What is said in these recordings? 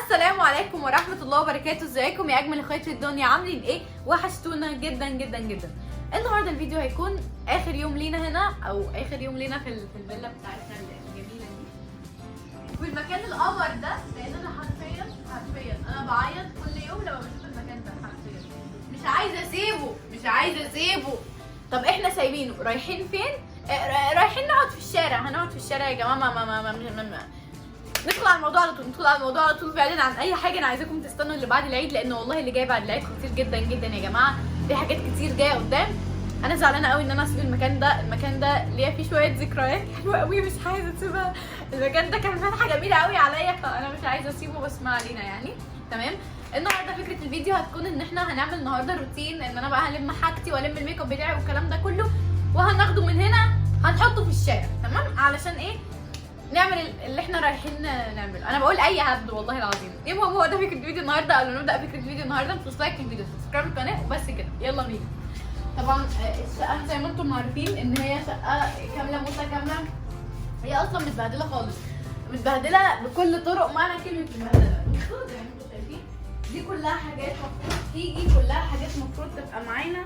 السلام عليكم ورحمة الله وبركاته. ازيكم يا اجمل اخواتي في الدنيا؟ عاملين ايه؟ وحشتونا جدا جدا جدا. النهارده الفيديو هيكون اخر يوم لينا هنا، او اخر يوم لينا في الفيلا بتاعتنا الجميلة دي في المكان القمر ده، لان انا حرفيا انا بعيط كل يوم لما بشوف المكان ده. حرفيا مش عايزة اسيبه. طب احنا سايبينه رايحين فين؟ رايحين نقعد في الشارع. هنقعد في الشارع يا جماعة. ما ندخل على الموضوع على طول بعيدا عن اي حاجه. انا عايزاكم تستنوا اللي بعد العيد، لان والله اللي جاي بعد العيد كتير جدا جدا يا جماعه. في حاجات كتير جايه قدام. انا زعلانه قوي ان انا اسيب المكان ده ليا فيه شويه ذكريات حلوه قوي، مش عايزه اسيبها. المكان ده كان فتحه جميله قوي عليا، فانا مش عايزه اسيبه، بس ما علينا يعني. تمام. النهارده فكره الفيديو هتكون ان احنا هنعمل النهارده روتين، ان انا بقى هلم حاجتي والم الميك اب بتاعي والكلام ده كله، وهناخده من هنا هنحطه في الشارع. تمام. علشان ايه؟ نعمل اللي احنا رايحين نعمله. انا بقول اي هبد والله العظيم. المهم هو ده فكره الفيديو النهارده. قبل ما نبدا فكره الفيديو النهارده انتوا لايك الفيديو، سبسكرايب القناه، وبس كده. يلا بينا. طبعا الشقه زي ما انتم عارفين ان هي شقه كامله متكامله. هي اصلا متبهدله خالص، متبهدله بكل طرق معنى كلمه متبهدله. المفروض زي ما انتم شايفين دي كلها حاجات المفروض تيجي، كلها حاجات المفروض تبقى معانا.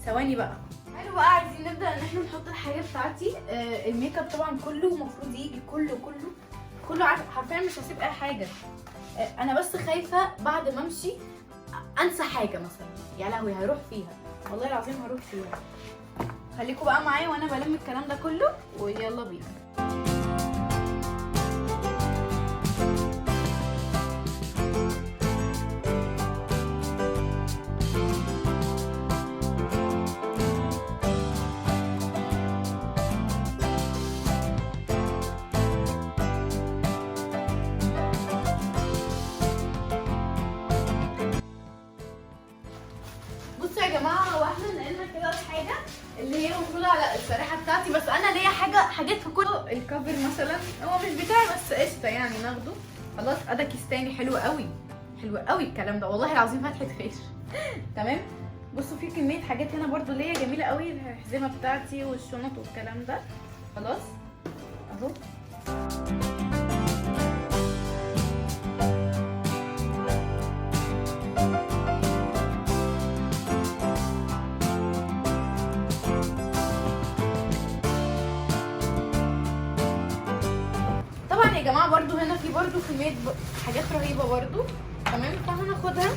ثواني بقى. حلو بقى، عايزين نبدا ان احنا نحط الحاجه بتاعتي. الميك اب طبعا كله المفروض يجي كله حرفيا مش هسيب اي حاجه. انا بس خايفه بعد ما امشي انسى حاجه مثلا. يا لهوي هروح فيها، والله العظيم هروح فيها. خليكم بقى معايا وانا بلم الكلام ده كله، ويلا بينا. يا جماعه هو احنا نقلنا كده الحاجه اللي هي المفروض على الشريحه بتاعتي، بس انا ليا حاجات في كل الكفر مثلا. هو مش بتاعي بس قشطه يعني ناخده. خلاص. ده كيس تاني حلو قوي الكلام ده، والله العظيم فتحه خير. تمام. بصوا في كميه حاجات هنا برده ليا جميله قوي، الحزمه بتاعتي والشنط والكلام ده. خلاص اهو. يا جماعه برضو هنا في برضو كميه حاجات رهيبه برضو. تمام. فهناخدها.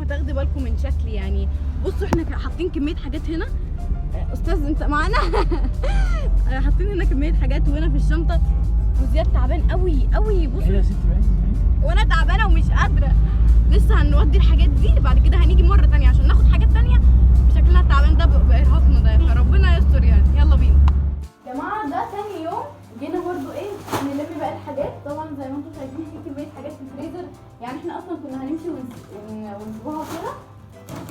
تاخدي بالكم من شكلي يعني. بصوا احنا حاطين كميه حاجات هنا. استاذ انت معانا. حاطين هنا كميه حاجات، وهنا في الشنطه. وزياد تعبان قوي. بصوا يا ستي وانا تعبانه ومش قادره. لسه هنودي الحاجات دي بعد كده، هنيجي مره ثانيه عشان ناخد حاجات ثانيه. شكلنا التعبان ده بارهاقنا ده، فربنا يستر يعني. يلا بينا يا جماعه. ده ثاني يوم جينا برضو ايه نلم بقى الحاجات. طبعا زي ما انتم شايفين في كميه حاجات في الفريزر. يعني احنا اصلا كنا هنمشي ونسيبوها كده،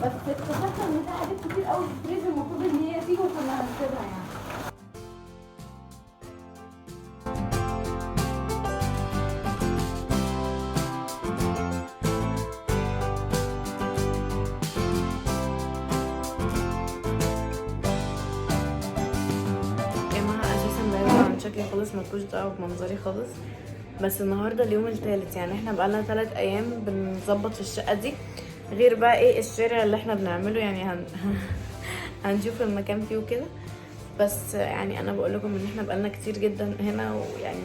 بس اكتشفنا ان في حاجات كتير قوي في الفريزر المفروض ان هي تيجي وكنا هنسيبها يعني. شكلي خالص مالكوش دعوه بمنظري خالص. بس النهارده اليوم الثالث، يعني احنا بقالنا 3 ايام بنظبط في الشقه دي، غير بقى ايه الشارع اللي احنا بنعمله يعني. هنشوف المكان فيه وكده. بس يعني انا بقول لكم ان احنا بقالنا كتير جدا هنا، ويعني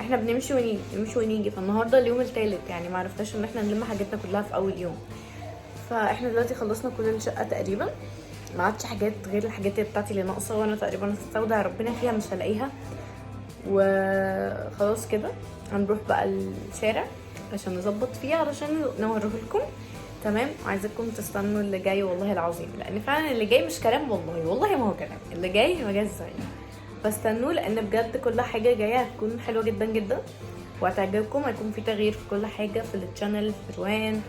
احنا بنمشي ونيجي نمشي ونيجي، فالنهارده اليوم الثالث يعني ما عرفناش ان احنا نلم حاجاتنا كلها في اول يوم. فاحنا دلوقتي خلصنا كل الشقه تقريبا، ما عادش حاجات غير الحاجات بتاعتي اللي ناقصه، وانا تقريبا استودع ربنا فيها مش هلاقيها. وخلاص كده هنروح بقى الشارع عشان نظبط فيه علشان نوريه لكم. تمام، عايزاكم تستنوا اللي جاي والله العظيم، لان فعلا اللي جاي مش كلام، والله ما هو كلام، اللي جاي مجاز زي. فاستنوا لان بجد كل حاجه جايه هتكون حلوه جدا جدا وهتعجبكم. هيكون في تغيير في كل حاجه، في التشانل، في الوان،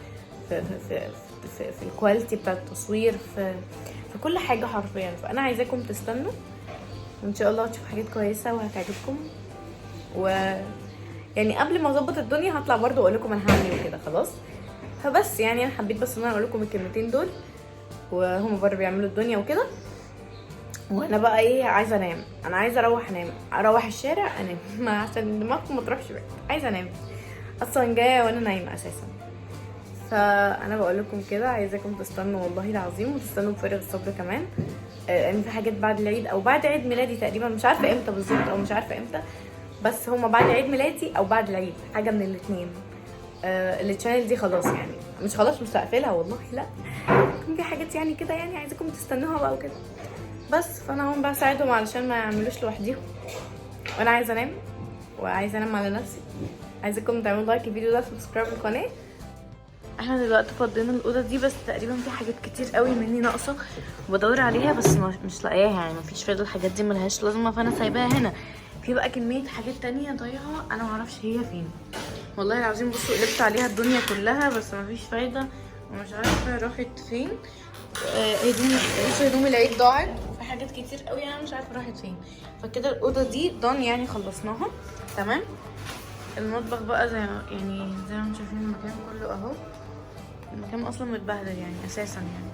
في الكواليتي بتاع التصوير، في كل حاجه حرفيا. فانا عايزاكم تستنوا وان شاء الله هتشوفوا حاجات كويسه وهتعجبكم. و يعني قبل ما اظبط الدنيا هطلع برضو اقول لكم انا هعمل ايه وكده خلاص. فبس يعني انا حبيت بس ان انا اقول لكم الكلمتين دول، وهم بره بيعملوا الدنيا وكده. وانا بقى ايه، عايزه انام، انا عايزه اروح الشارع انام ما عشان دماغكم ما تروحش بقى، عايزه انام اصلا جايه وانا نايمه اساسا. فانا بقول لكم كده عايزاكم تستنوا والله العظيم، وتستنوا بفارغ الصبر كمان، لان في حاجات بعد العيد او بعد عيد ميلادي تقريبا، مش عارفه امتى بالظبط او مش عارفه امتى، بس هما بعد عيد ميلادي او بعد العيد، حاجه من الاثنين. التشانل دي خلاص يعني مش خلاص، مش هقفلها والله لا، في حاجات يعني كده يعني عايزاكم تستنوها بقى وكده. بس فانا هقوم بقى اساعدهم علشان ما يعملوش لوحديهم، وانا عايزه انام وعايزه انام على نفسي. عايزاكم تعملوا لايك الفيديو ده وسبسكرايب للقناه. احنا دلوقتي فضينا الاوضه دي، بس تقريبا في حاجات كتير قوي مني ناقصه وبدور عليها بس مش لاقياها، يعني مفيش فايده، الحاجات دي ملهاش لازمه فانا سايباها هنا. في بقى كميه حاجات تانية ضايعه انا معرفش هي فين والله العظيم. بصوا قلبت عليها الدنيا كلها بس مفيش فايده ومش عارفه راحت فين. هدومي العيد ضاعت، وفي حاجات كتير قوي انا مش عارفه راحت فين. فكده الاوضه دي ضان يعني خلصناها تمام. المطبخ بقى زي ما انتم شايفين المكان كله اهو، المكان اصلا متبهدل يعني اساسا يعني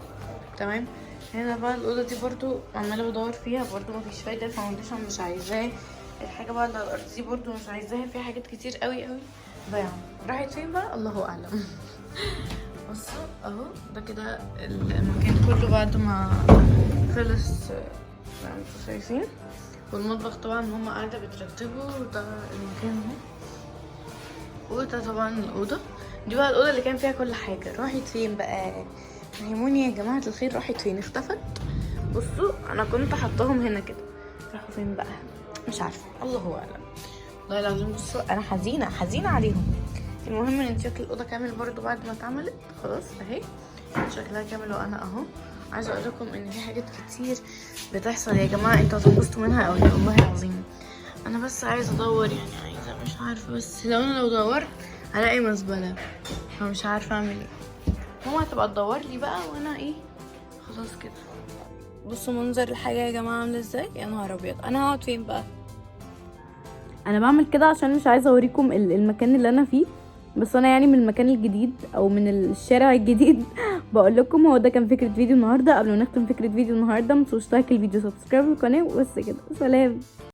تمام. هنا بقى الاوضه دي برضو عماله بدور فيها برضو مفيش فايده، الفاونديشن مش عايزاه، الحاجه بقى اللي على الارض دي برضو مش عايزاها، في حاجات كتير قوي قوي ضايعه راحت فين بقى الله اعلم. بصوا اهو ده كده المكان كله بعد ما خلص زي ما انتم شايفين. والمطبخ طبعا هما قاعده بترتبوا، ده المكان اهو، وده طبعا الاوضه دي بقى الاوضه اللي كان فيها كل حاجه. راحت فين بقى؟ فهموني يا جماعه الخير، راحت فين؟ اختفت. بصوا انا كنت حطاهم هنا كده، راحوا فين بقى؟ مش عارفه الله اعلم والله العظيم. بصوا انا حزينه عليهم. المهم ان شكل الاوضه كامل برضو بعد ما اتعملت خلاص اهي شكلها كامل. وانا اهو عايزه اقول لكم ان في حاجات كتير بتحصل يا جماعه انتوا هتنبسطوا منها قوي والله العظيم. انا بس عايزه ادور يعني عايزه مش عارفه، بس لو دورت هلاقي مزبله، فمش عارفه اعمل ايه. ماما هتبقى تدور لي بقى وانا ايه خلاص كده. بصوا منظر الحاجه يا جماعه عامله ازاي، يا نهار ابيض. انا هقعد فين بقى؟ انا بعمل كده عشان مش عايزه اوريكم المكان اللي انا فيه، بس انا يعني من المكان الجديد او من الشارع الجديد. بقول لكم هو ده كان فكره فيديو النهارده. قبل ما نختم فكره فيديو النهارده متنسوش لايك الفيديو، سبسكرايب للقناه، وبس كده سلام.